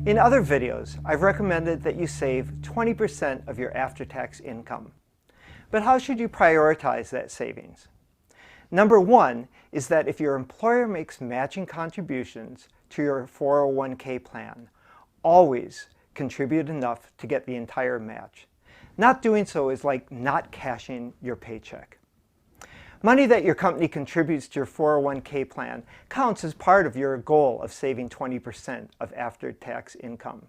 In other videos, I've recommended that you save 20% of your after-tax income. But how should you prioritize that savings? Number one is that if your employer makes matching contributions to your 401k plan, always contribute enough to get the entire match. Not doing so is like not cashing your paycheck. Money that your company contributes to your 401k plan counts as part of your goal of saving 20% of after-tax income.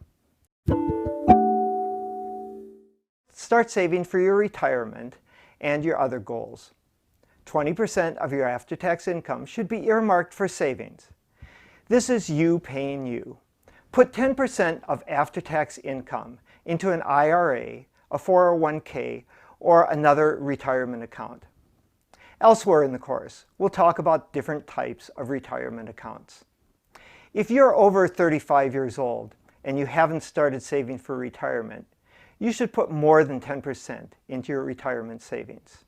Start saving for your retirement and your other goals. 20% of your after-tax income should be earmarked for savings. This is you paying you. Put 10% of after-tax income into an IRA, a 401k, or another retirement account. Elsewhere in the course, we'll talk about different types of retirement accounts. If you're over 35 years old and you haven't started saving for retirement, you should put more than 10% into your retirement savings.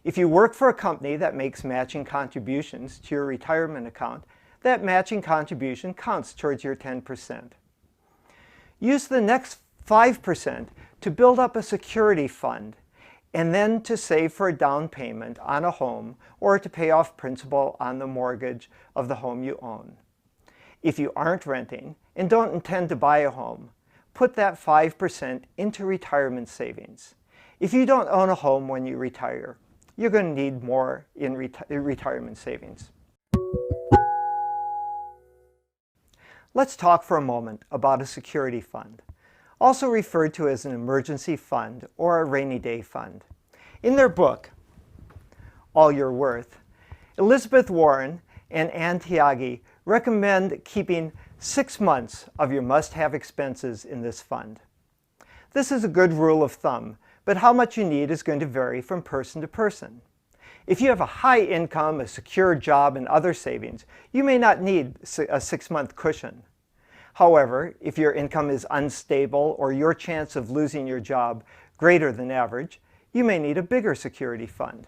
If you work for a company that makes matching contributions to your retirement account, that matching contribution counts towards your 10%. Use the next 5% to build up a security fund and then to save for a down payment on a home or to pay off principal on the mortgage of the home you own. If you aren't renting and don't intend to buy a home, put that 5% into retirement savings. If you don't own a home when you retire, you're going to need more in retirement savings. Let's talk for a moment about a security fund, also referred to as an emergency fund or a rainy day fund. In their book, All You're Worth, Elizabeth Warren and Ann Tyagi recommend keeping 6 months of your must-have expenses in this fund. This is a good rule of thumb, but how much you need is going to vary from person to person. If you have a high income, a secure job, and other savings, you may not need a 6-month cushion. However, if your income is unstable or your chance of losing your job greater than average, you may need a bigger security fund.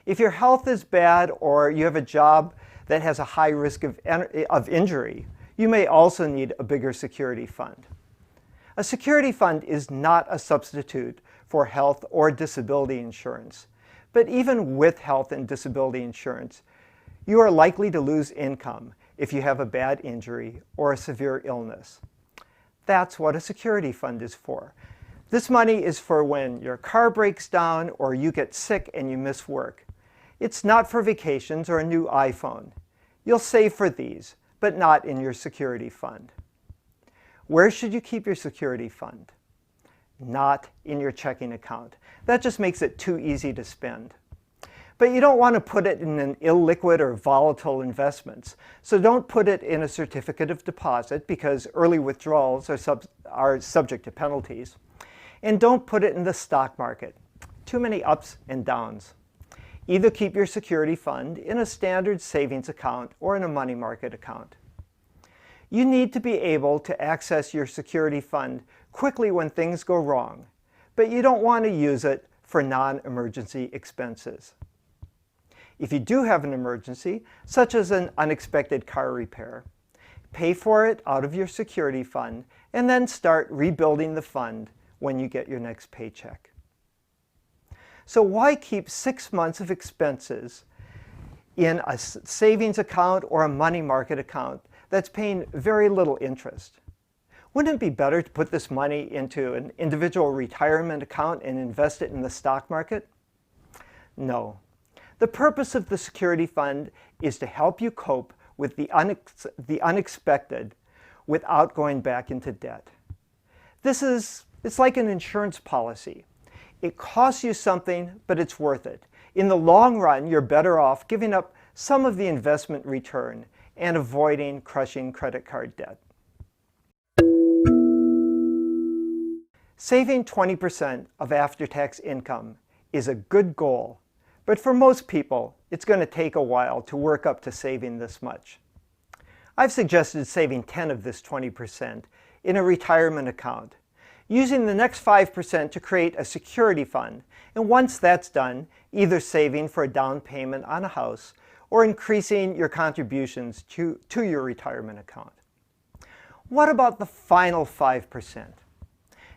If your health is bad or you have a job that has a high risk of injury, you may also need a bigger security fund. A security fund is not a substitute for health or disability insurance, but even with health and disability insurance, you are likely to lose income if you have a bad injury or a severe illness. That's what a security fund is for. This money is for when your car breaks down or you get sick and you miss work. It's not for vacations or a new iPhone. You'll save for these, but not in your security fund. Where should you keep your security fund? Not in your checking account. That just makes it too easy to spend. But you don't want to put it in an illiquid or volatile investments. So don't put it in a certificate of deposit because early withdrawals are subject to penalties. And don't put it in the stock market. Too many ups and downs. Either keep your security fund in a standard savings account or in a money market account. You need to be able to access your security fund quickly when things go wrong, but you don't want to use it for non-emergency expenses. If you do have an emergency, such as an unexpected car repair, pay for it out of your security fund and then start rebuilding the fund when you get your next paycheck. So why keep 6 months of expenses in a savings account or a money market account that's paying very little interest? Wouldn't it be better to put this money into an individual retirement account and invest it in the stock market? No. The purpose of the security fund is to help you cope with the unexpected without going back into debt. It's like an insurance policy. It costs you something, but it's worth it. In the long run, you're better off giving up some of the investment return and avoiding crushing credit card debt. Saving 20% of after-tax income is a good goal, but for most people, it's going to take a while to work up to saving this much. I've suggested saving 10 of this 20% in a retirement account, using the next 5% to create a security fund, and once that's done, either saving for a down payment on a house or increasing your contributions to your retirement account. What about the final 5%?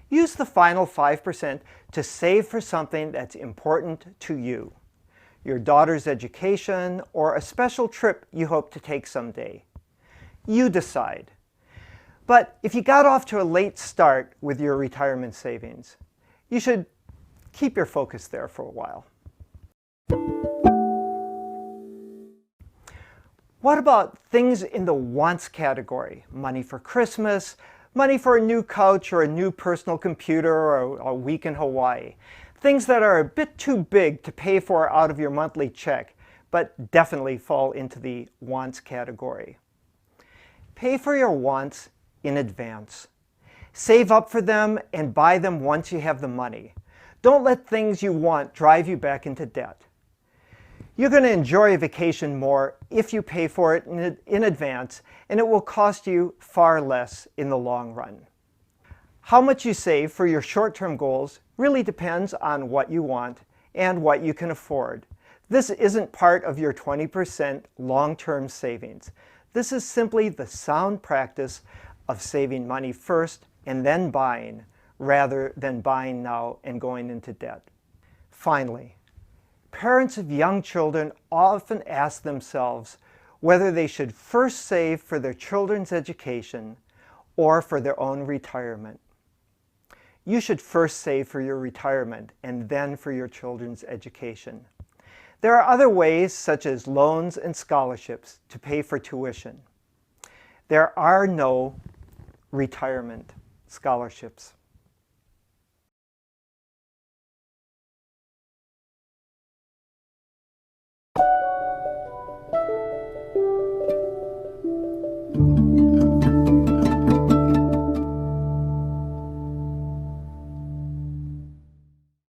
Use the final 5% to save for something that's important to you. Your daughter's education or a special trip you hope to take someday. You decide. But if you got off to a late start with your retirement savings, you should keep your focus there for a while. What about things in the wants category? Money for Christmas, money for a new couch or a new personal computer or a week in Hawaii. Things that are a bit too big to pay for out of your monthly check, but definitely fall into the wants category. Pay for your wants in advance. Save up for them and buy them once you have the money. Don't let things you want drive you back into debt. You're going to enjoy a vacation more if you pay for it in advance, and it will cost you far less in the long run. How much you save for your short-term goals really depends on what you want and what you can afford. This isn't part of your 20% long-term savings. This is simply the sound practice of saving money first and then buying, rather than buying now and going into debt. Finally, parents of young children often ask themselves whether they should first save for their children's education or for their own retirement. You should first save for your retirement and then for your children's education. There are other ways, such as loans and scholarships, to pay for tuition. There are no retirement scholarships.